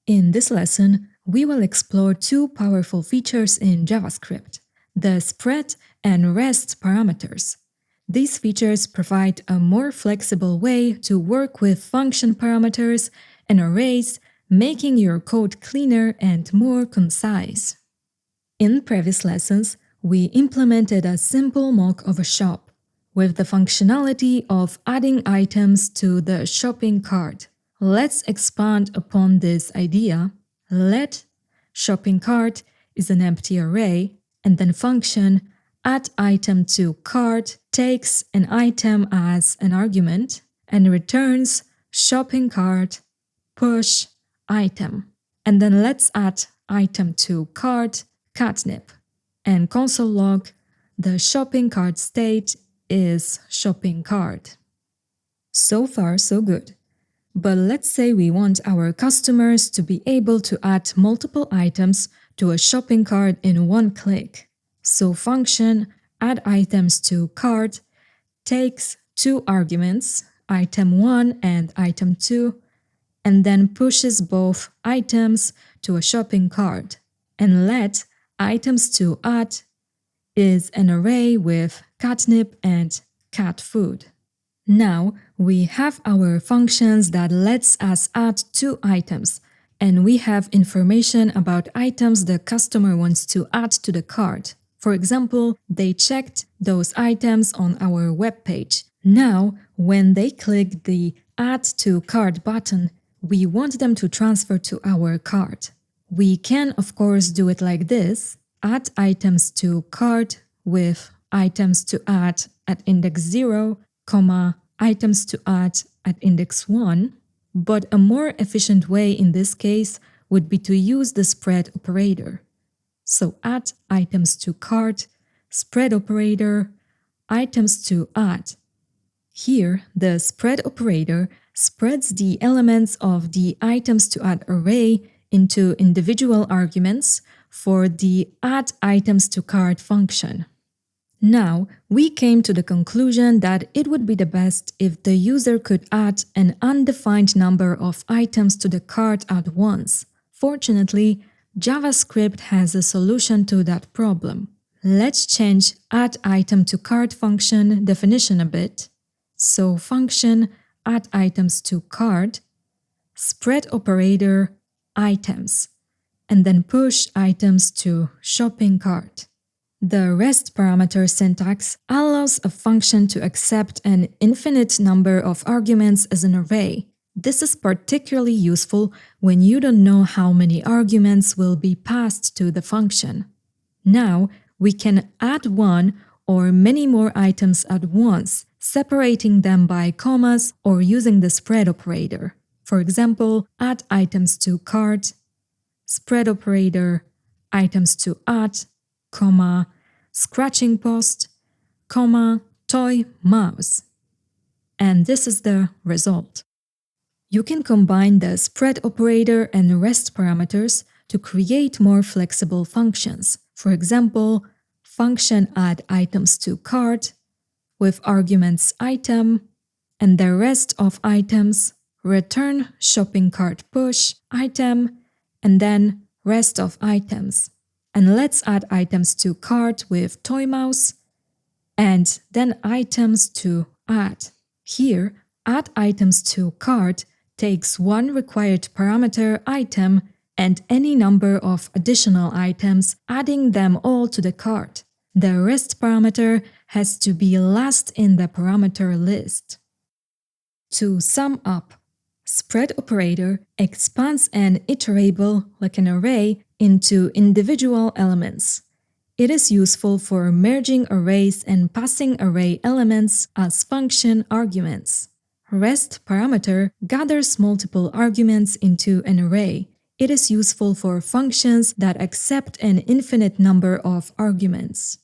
In this lesson, we will explore two powerful features in JavaScript, the spread and rest parameters. These features provide a more flexible way to work with function parameters and arrays, making your code cleaner and more concise. In previous lessons, we implemented a simple mock of a shop with the functionality of adding items to the shopping cart. Let's expand upon this idea. Let shopping cart is an empty array, and then function add item to cart takes an item as an argument and returns shopping cart push item. And then let's add item to cart catnip and console log the shopping cart state is shopping cart. So far, so good. But let's say we want our customers to be able to add multiple items to a shopping cart in one click. So function add items to cart takes two arguments, item 1 and item 2, and then pushes both items to a shopping cart. And let items to add is an array with catnip and cat food. Now we have our functions that lets us add two items, and we have information about items the customer wants to add to the cart. For example, they checked those items on our web page. Now, when they click the Add to Cart button, we want them to transfer to our cart. We can, of course, do it like this: add items to cart with items to add at index 0, items to add at index 1, but a more efficient way in this case would be to use the spread operator. So add items to cart, spread operator, items to add. Here, the spread operator spreads the elements of the items to add array into individual arguments for the add items to cart function. Now, we came to the conclusion that it would be the best if the user could add an undefined number of items to the cart at once. Fortunately, JavaScript has a solution to that problem. Let's change add item to cart function definition a bit. So function add items to cart, spread operator items, and then push items to shopping cart. The rest parameter syntax allows a function to accept an infinite number of arguments as an array. This is particularly useful when you don't know how many arguments will be passed to the function. Now, we can add one or many more items at once, separating them by commas or using the spread operator. For example, add items to cart, spread operator, items to add, scratching post, toy mouse. And this is the result. You can combine the spread operator and rest parameters to create more flexible functions. For example, function add items to cart with arguments item and the rest of items, return shopping cart push item, and then rest of items. And let's add items to cart with toy mouse, and then items to add. Here, add items to cart takes one required parameter item and any number of additional items, adding them all to the cart. The rest parameter has to be last in the parameter list. To sum up, spread operator expands an iterable, like an array, into individual elements. It is useful for merging arrays and passing array elements as function arguments. Rest parameter gathers multiple arguments into an array. It is useful for functions that accept an infinite number of arguments.